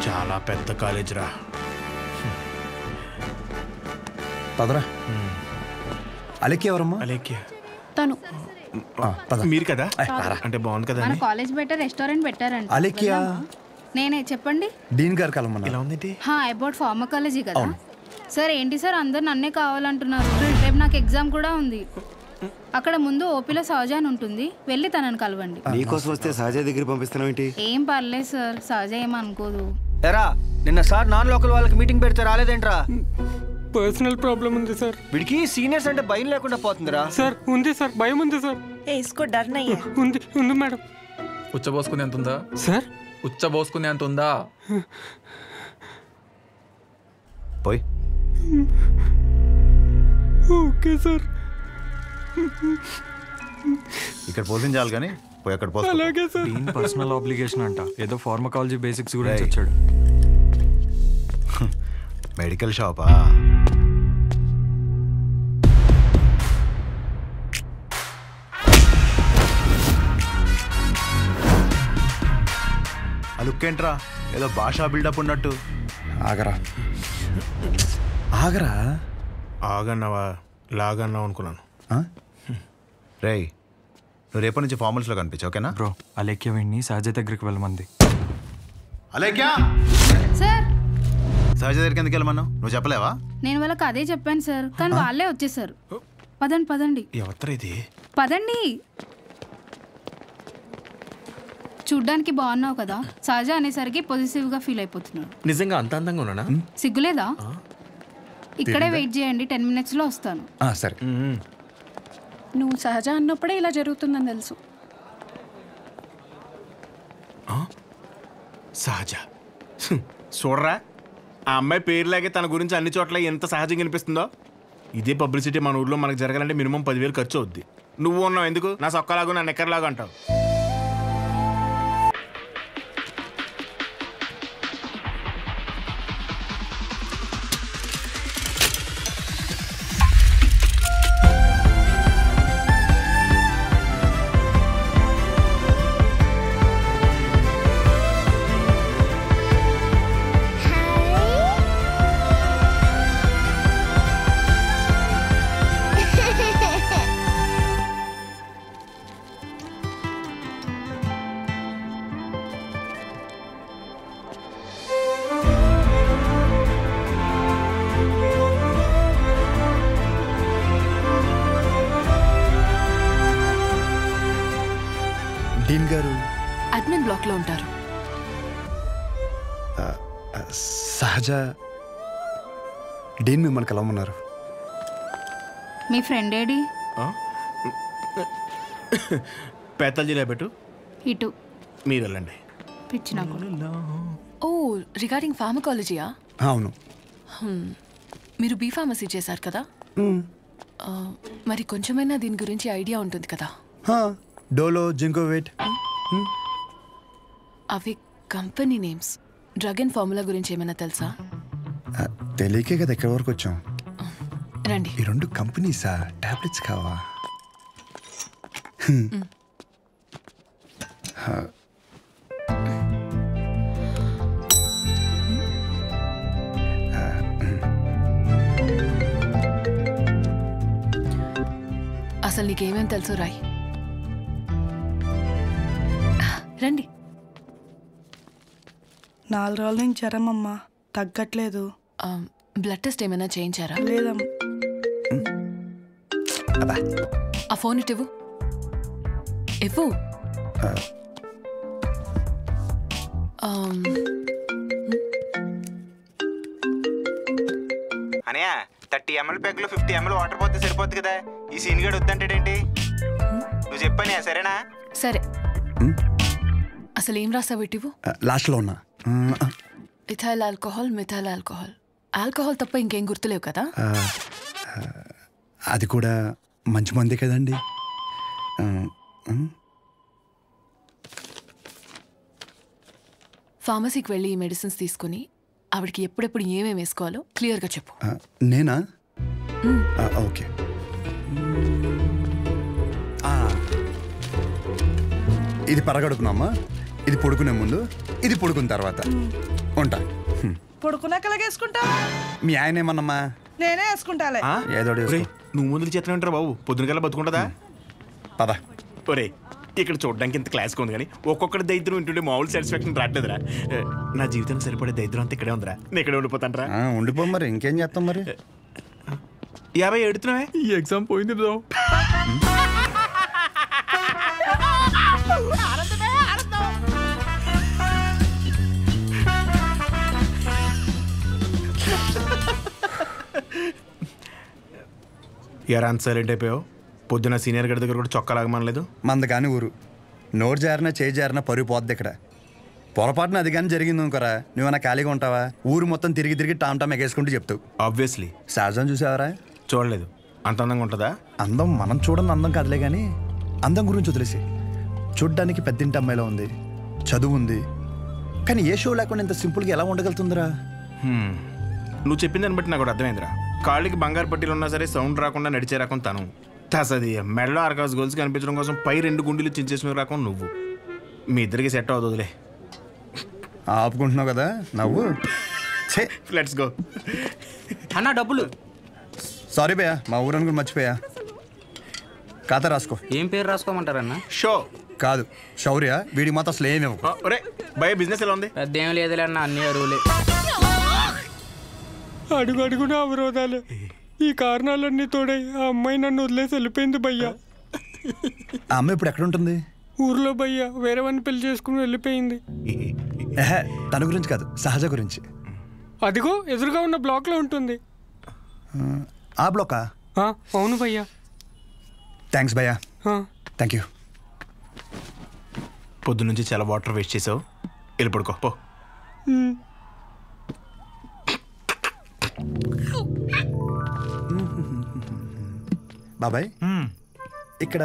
చాలా పెద్ద కాలేజ్ రా. పదరా. అలెక్కి ఎవరమ్మా? అలెక్కి తను మీరు కదా? అంటే బాగుంది కదా. మన కాలేజ్ బయట రెస్టారెంట్ పెట్టారంట. అలెక్కియా? నేనే, చెప్పండి. డీన్ గారు కలమన్నా. ఇలా ఉంది. అబౌట్ ఫార్మకాలజీ కదా సార్. ఏంటి సార్ అందరు నన్నే కావాలంటున్నారు? రేపు నాకు ఎగ్జామ్ కూడా ఉంది. అక్కడ ముందు ఓపీలో సహజ అని ఉంటుంది, వెళ్ళి తనని కలవండి. నీకోసం వస్తే సహజ దగ్గర పంపిస్తున్నావు ఏంటి? ఏం పర్లేదు సార్, సహజ ఏమనుకోదు. ఎరా నిన్న సార్ నాన్ లోకల్ వాళ్ళకి మీటింగ్ పెడితే రాలేదేంట్రా? పర్సనల్ ప్రాబ్లం ఉంది సార్. వీడికి సీనియర్స్ అంటే భయం లేకుండా పోతుందిరా. సార్ ఉంది సార్, భయం ఉంది సార్. ఉంది ఉంది మేడం. ఉచ్చబోసుకునే అంత ఉందా సార్? ఉచ్చబోసుకునే అంత ఉందా? పోయి. Okay sir. ఇక్కడ పోషించాలి కానీ పోయి అక్కడ పోయి. అలాగే సార్. డీన్ పర్సనల్ ఆబ్లిగేషన్ అంట, ఏదో ఫార్మకాలజీ బేసిక్స్ గురించి వచ్చాడు. మెడికల్ షాపా? ఆ లుక్ ఏంట్రా, ఏదో భాషా బిల్డప్ ఉన్నట్టు. ఆగరా ఆగరా. ఆగన్నావా లాగన్నావు అనుకున్నాను. రేయ్ నువ్వు రేపటి నుంచి ఫార్మల్స్లో కనిపించు, ఓకేనా? బ్రో అలేఖ్య వీడిని సహజ దగ్గరికి వెళ్ళమంది. అలేఖ్యా సార్ సహజ దగ్గరికి ఎందుకు వెళ్ళమన్నావు? నువ్వు చెప్పలేవా? నేను వాళ్ళకి అదే చెప్పాను సార్, కానీ వాళ్ళే వచ్చేసారు. పదండి పదండి. ఎవరు ఇది? పదండి. చూడ్డానికి బాగున్నావు కదా, సహజ అనేసరికి పొజిటివ్ గా ఫీల్ అయిపోతున్నాడు. నిజంగా అంత అందంగా ఉన్నానా? సిగ్గులేదా? ఇక్కడే వెయిట్ చేయండి, 10 minutes లో వస్తాను. సరే. నువ్వు సహజ అన్నప్పుడే ఇలా జరుగుతుందని తెలుసు. సహజ చూడరా, ఆ అమ్మాయి పేరులాగే తన గురించి అన్ని చోట్ల ఎంత సహజంగా అనిపిస్తుందో. ఇదే పబ్లిసిటీ మన ఊర్లో మనకు జరగాలంటే మినిమం 10,000 ఖర్చు అవుద్ది. నువ్వు ఉన్నావు ఎందుకు? నా సొక్కలాగా నా నెక్కర్లాగా అంటావు. డీన్ గారు అడ్మిన్ బ్లాక్ లో ఉంటారు. సహజ డీన్ మిమ్మల్ని కలవమన్నారు. మీ ఫ్రెండ్ ఏడి? పేతల్జీలో పెట్టు. ఇటు మీరు వెళ్ళండి. పిచ్చిన ఓ రిగార్డింగ్ ఫార్మకాలజీయా? అవును. మీరు బీ ఫార్మసీ చేశారు కదా, మరి కొంచెమైనా దీని గురించి ఐడియా ఉంటుంది కదా. డోలో, జింకోవేట్. అవి company names. Drug and formula గురించి ఏమైనా తెలుసా? తెలియకే కదా ఎక్కడి వరకు వచ్చాం. రండి. ఈ 2 కంపెనీసా? టాబ్లెట్స్ కావా? అసలు నీకేమేం తెలుసు రాయ్. రండి. 4 రోజుల నుంచి జ్వరం అమ్మా, తగ్గట్లేదు. బ్లడ్ టెస్ట్ ఏమైనా చేయించారా? లేదమ్మా. ఆ ఫోన్ ఇటు ఇవ్వు. అనయా 30 ml ప్యాక్లో 50 ml వాటర్ పోతే సరిపోద్ది కదా. ఈ సీన్ గడు వద్దంటాడేంటి? నువ్వు చెప్పానే సరేనా? సరే. అసలు ఏం రాసావు ఇటు? లాస్ట్లో ఉన్నా. Ethyl alcohol, methyl alcohol. Alcohol తప్ప ఇంకేం గుర్తులేవు కదా? అది కూడా మంచి మందే కదండి. ఫార్మసీకి వెళ్ళి ఈ మెడిసిన్స్ తీసుకుని ఆవిడకి ఎప్పుడెప్పుడు ఏమేమి వేసుకోవాలో క్లియర్గా చెప్పు. నేనా? ఓకే. ఇది పరగడుపునమ్మా, ఇది పడుకునే ముందు, ఇది పడుకున్న తర్వాత. ఉంటా. పడుకున్నాక వేసుకుంటా. మీ ఆయన ఏమన్నమ్మా? నేనే వేసుకుంటాలే. ఏదో నువ్వు ముందు చేతనే ఉంటారా బాబు, పొద్దునకల్లా బతుకుంటుందా? పద. ఒరే ఇక్కడ చూడడానికి ఇంత క్లాస్గా ఉంది కానీ ఒక్కొక్కటి దరిద్రం వింటుంటే మామూలు సాటిస్ఫాక్షన్ రావట్లేదురా. నా జీవితం సరిపడే దరిద్రం అంతా ఇక్కడే ఉందిరా. నేను ఇక్కడే ఉండిపోతానరా. ఉండిపో మరి, ఇంకేం చేస్తాం మరి. 50 ఎడుతున్నావే. ఈ ఎగ్జామ్ పోయింది బ్రో. ఎరా అంత సైలెంట్ అయిపోయావు? పొద్దున సీనియర్ గడి దగ్గర కూడా చొక్కా లాగమనలేదు. మంద కానీ ఊరు నోరు జారినా చేయి జారినా పరుగు పోద్ది ఇక్కడ. పొరపాటున అది కానీ జరిగింది అనుకోరా, నువ్వన్నా ఖాళీగా ఉంటావా? ఊరు మొత్తం తిరిగి తిరిగి టామ్ టామ్ ఎగేసుకుంటూ చెప్తావు. ఆబ్వియస్లీ. సహజం చూసావరా? చూడలేదు. అంత అందంగా ఉంటుందా? అందం మనం చూడని అందం కాదులే కానీ అందం గురించి వదిలేసి, చూడ్డానికి పెద్దింటి అమ్మాయిలో ఉంది, చదువు ఉంది, కానీ ఏ షో లేకుండా ఇంత సింపుల్గా ఎలా ఉండగలుగుతుందిరా? నువ్వు చెప్పిన దాన్ని బట్టి నాకు కూడా అర్థమైందిరా. కాళ్ళకి బంగారు పట్టీలు ఉన్నా సరే సౌండ్ రాకుండా నడిచే రకం తను. తసది మెడలో ఆర్కాస్ గోల్స్ కనిపించడం కోసం పై 2 గుండెలు చించేసిన రకం నువ్వు. మీ ఇద్దరికి సెట్ అవుతుందిలే. ఆపుకుంటున్నావు కదా నవ్వు. Let's go. అన్న డబ్బులు. సారీ భయ్యా, మా ఊరని కూడా మర్చిపోయా. ఖాతా రాసుకో. ఏం పేరు రాసుకోమంటారన్న? షో కాదు శౌర్య. వీడికి మాత్రం అసలు ఏమేమో. ఒరే భయ బిజినెస్ ఎలా ఉంది? పెద్ద ఏం లేదులే అన్న, అన్ని అరువులే. అడుగు అడుగున అవరోధాలే. ఈ కారణాలన్నీ తోడై ఆ అమ్మాయి నన్ను వదిలేసి వెళ్ళిపోయింది భయ్యా. ఆ అమ్మాయి ఇప్పుడు ఎక్కడ ఉంటుంది? ఊర్లో భయ్యా వేరే వాడిని పెళ్లి చేసుకుని వెళ్ళిపోయింది. తన గురించి కాదు, సహజ గురించి. అదిగో ఎదురుగా ఉన్న బ్లాక్ లో ఉంటుంది. ఆ బ్లాకా? అవును భయ్యా. థ్యాంక్స్ భయ్యా. Thank you. పొద్దునుంచి చాలా వాటర్ వేస్ట్ చేసావు, వెళ్ళి పడుకో పో. బాబాయ్, ఇక్కడ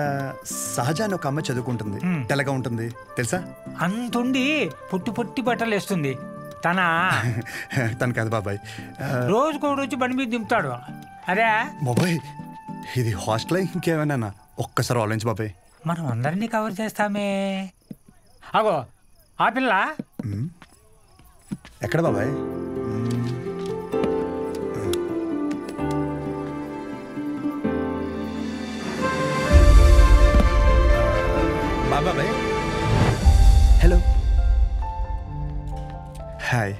సహజ అని ఒక అమ్మాయి చదువుకుంటుంది, తెల్లగా ఉంటుంది తెలుసా? అంతుండి పొట్టి పొట్టి బట్టలు వేస్తుంది. తను కాదు బాబాయ్, రోజుకో రోజు బండి మీద దింపుతాడు. అదే బాబాయ్ ఇది హాస్టల్ ఇంకేమైనా? ఒక్కసారి ఆలోచించు బాబాయ్. మనం అందరినీ కవర్ చేస్తామే. అగో ఆ పిల్ల ఎక్కడ బాబాయ్? బాబాయ్ హలో. హాయ్.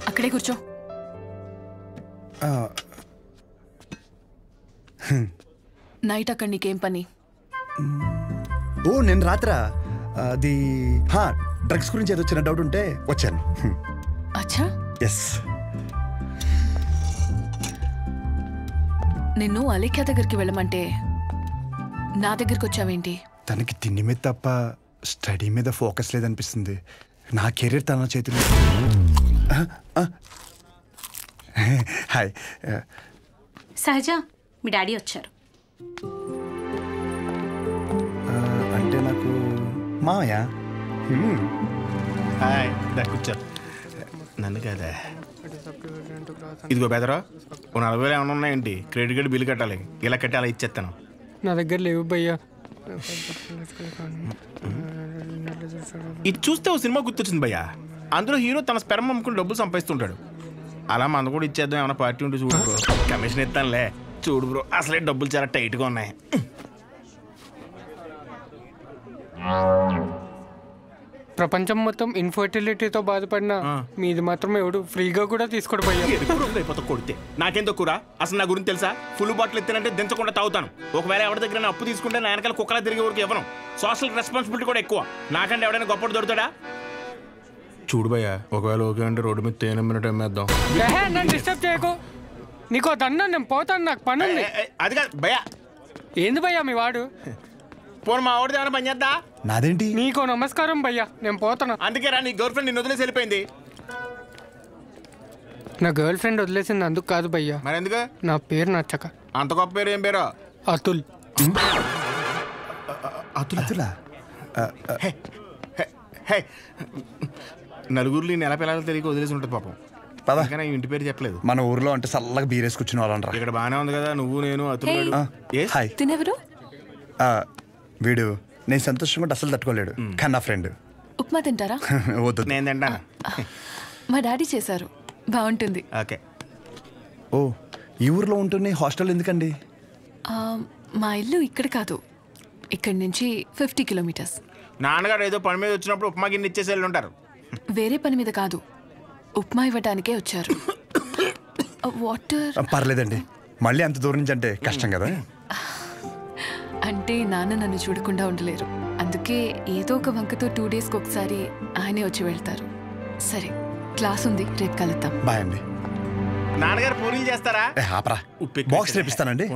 అక్కడే కూర్చో. నైట్ అక్కడ నీకేం పని? ఓ నేను రాత్రా అది డ్రగ్స్ గురించి ఏదో చిన్న డౌట్ ఉంటే వచ్చాను. అచ్చా. ఎస్. నిన్ను అలేఖ్య దగ్గరికి వెళ్ళమంటే నా దగ్గరికి వచ్చావేంటి? తనకి తిండి మీద తప్ప స్టడీ మీద ఫోకస్ లేదనిపిస్తుంది. నా కెరీర్ తన చేతిలో. హాయ్. సహజ, మీ డాడీ వచ్చారు. అంటే నాకు మామయ్య. హాయ్ కూర్చో. నన్ను కదా. ఇదిగో బెదరా, ఓ 40,000 ఏమైనా ఉన్నాయండి? క్రెడిట్ కార్డు బిల్లు కట్టాలి. ఇలా కట్టి అలా ఇచ్చేస్తాను. నా దగ్గర లేవు భయ్యా. ఇది చూస్తే ఓ సినిమా గుర్తొచ్చింది భయ్యా. అందులో హీరో తన స్పెర్మ్ అమ్ముకుని డబ్బులు సంపాదిస్తుంటాడు. అలా మన కూడా ఇచ్చేద్దాం, ఏమైనా పార్టీ ఉంటే చూడు బ్రో. కమిషన్ ఇస్తానులే. చూడు బ్రో, అసలే డబ్బులు చాలా టైట్గా ఉన్నాయి. ప్రపంచం మొత్తం ఇన్ఫర్టిలిటీతో బాధపడిన మీది మాత్రం ఎవడు ఫ్రీగా కూడా తీసుకోడు భయ్యా. అయిపోతా కొడితే నాకేం తక్కువరా? అసలు నా గురించి తెలుసా? ఫుల్ బాటిల్ ఎత్తానంటే దించకుండా తాగుతాను. ఒకవేళ ఎవరి దగ్గర అప్పు తీసుకుంటే నా వెనకాల కుక్కలా తిరిగే వరకు ఇవ్వను. సోషల్ రెస్పాన్సిబిలిటీ కూడా ఎక్కువ. నాకంటే ఎవడైనా గొప్పడు దొరుకుతాడా? చూడు భయ్యా, ఒకవేళ ఓకే అంటే రోడ్డు మీద తేనె మినిట్ అమ్మేద్దాం. నన్ను డిస్టర్బ్ చేయకు. నీకో దన్నా, నేను పోతాను, నాకు పని ఉంది. అది కాదు భయ్యా. ఏంది భయ్యా మీ వాడు? పోను మా వాడిది ఏమైనా పని చేద్దా? నాదేంటి? నీకో నమస్కారం భయ్యా, నేను పోతాను. అందుకే రా, నీ గర్ల్ ఫ్రెండ్ నిన్ను వదిలేసి వెళ్ళిపోయింది. నా గర్ల్ ఫ్రెండ్ వదిలేసింది అందుకు కాదు భయ్యా. మరి ఎందుకు? నా పేరు నచ్చక. అంత గొప్ప పేరు ఏం పేరు? అతుల్. అతులా? నలుగురిలో నెల పిల్లలు తెలియక వదిలేసి ఉంటుంది పాపం. కానీ ఇంటి పేరు చెప్పలేదు. మన ఊర్లో అంటే చల్లగా బీరేసి కూర్చుని వాళ్ళరా. ఇక్కడ బాగానే ఉంది కదా, నువ్వు నేను అతులు. తినెవరు? వీడు నేను సంతోషంగా ఉంటే అసలు తట్టుకోలేడు కానీ నా ఫ్రెండ్ ఉప్మా తింటారా? వద్దు. నేను తింటాను. మా డాడీ చేశారు, బాగుంటుంది. ఓకే. ఓ, ఈ ఊర్లో ఉంటున్న హాస్టల్ ఎందుకండి? మా ఇల్లు ఇక్కడ కాదు, ఇక్కడి నుంచి 50 కిలోమీటర్స్. నాన్నగారు ఏదో పని మీద వచ్చినప్పుడు ఉప్మా గిన్నె ఇచ్చేసి వెళ్ళి ఉంటారు. వేరే పని మీద కాదు, ఉప్మా ఇవ్వడానికే వచ్చారు. వాటర్ పర్లేదండి, మళ్ళీ అంత దూరం నుంచి అంటే కష్టం కదా. అంటే నాన్న నన్ను చూడకుండా ఉండలేరు, అందుకే ఏదో ఒక వంకతో 2 డేస్కి ఒకసారి ఆయనే వచ్చి వెళ్తారు. సరే, క్లాస్ ఉంది, రేపు కలుద్దాం. బాయ్ అండి. నాన్నగారు పూరీలు చేస్తారా? ఆపరా, బాక్స్ రేపిస్తానండి.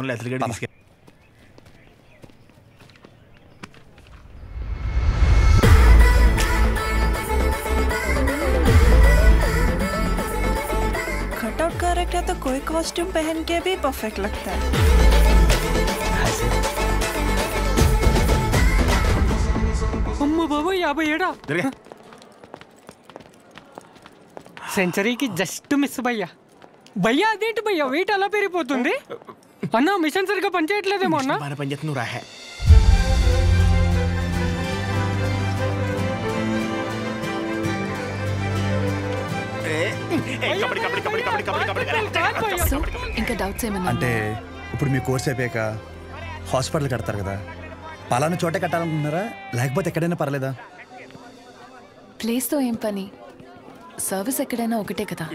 कटआउट कैरेक्टर तो कोई कॉस्ट्यूम पहन के भी परफेक्ट लगता है. అమ్మ బాబు 57 సెంచరీకి జస్ట్ మిస్ భయ్యా. భయ్యా అదేంటి భయ్యా వెయిట్ అలా పెరిగిపోతుంది? అన్న మిషన్ సరిగ్గా పనిచేయట్లేదేమో అన్న. పనిచేస్తుంది రాహే. ఇంకా డౌట్స్ ఏమన్నా? అంటే ఇప్పుడు మీ కోర్స్ అయిపోయాక హాస్పిటల్ కడతారు కదా, పలానా చోటే కట్టాలనుకుంటున్నారా లేకపోతే ఎక్కడైనా పర్లేదా? ప్లేస్తో ఏం పని, సర్వీస్ ఎక్కడైనా ఒకటే కదా.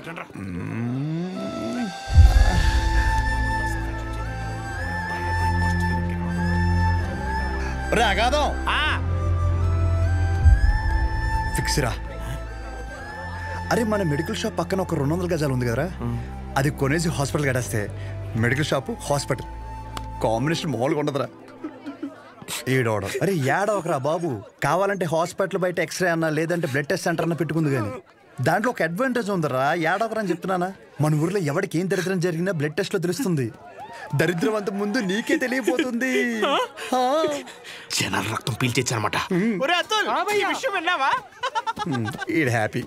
ఫిక్స్ రా. అరే, మన మెడికల్ షాప్ పక్కన ఒక 200 గజాలు ఉంది కదరా, అది కొనేసి హాస్పిటల్ కట్టేస్తే మెడికల్ షాపు హాస్పిటల్ కాంబినేషన్ మామూలుగా ఉండదురా. ఏడవడం అరే ఏడవకరా బాబు, కావాలంటే హాస్పిటల్ బయట ఎక్స్రే అన్నా లేదంటే బ్లడ్ టెస్ట్ సెంటర్ అన్న పెట్టుకుంది, కానీ దాంట్లో ఒక అడ్వాంటేజ్ ఉందరా. ఏడవకరా అని చెప్తున్నానా. మన ఊర్లో ఎవరికి ఏం దరిద్రం జరిగినా బ్లడ్ టెస్ట్ లో తెలుస్తుంది. దరిద్రం అంత ముందు నీకే తెలియపోతుంది. జనాల రక్తం పీల్చేచ్చనమాట. ఈడ హ్యాపీ.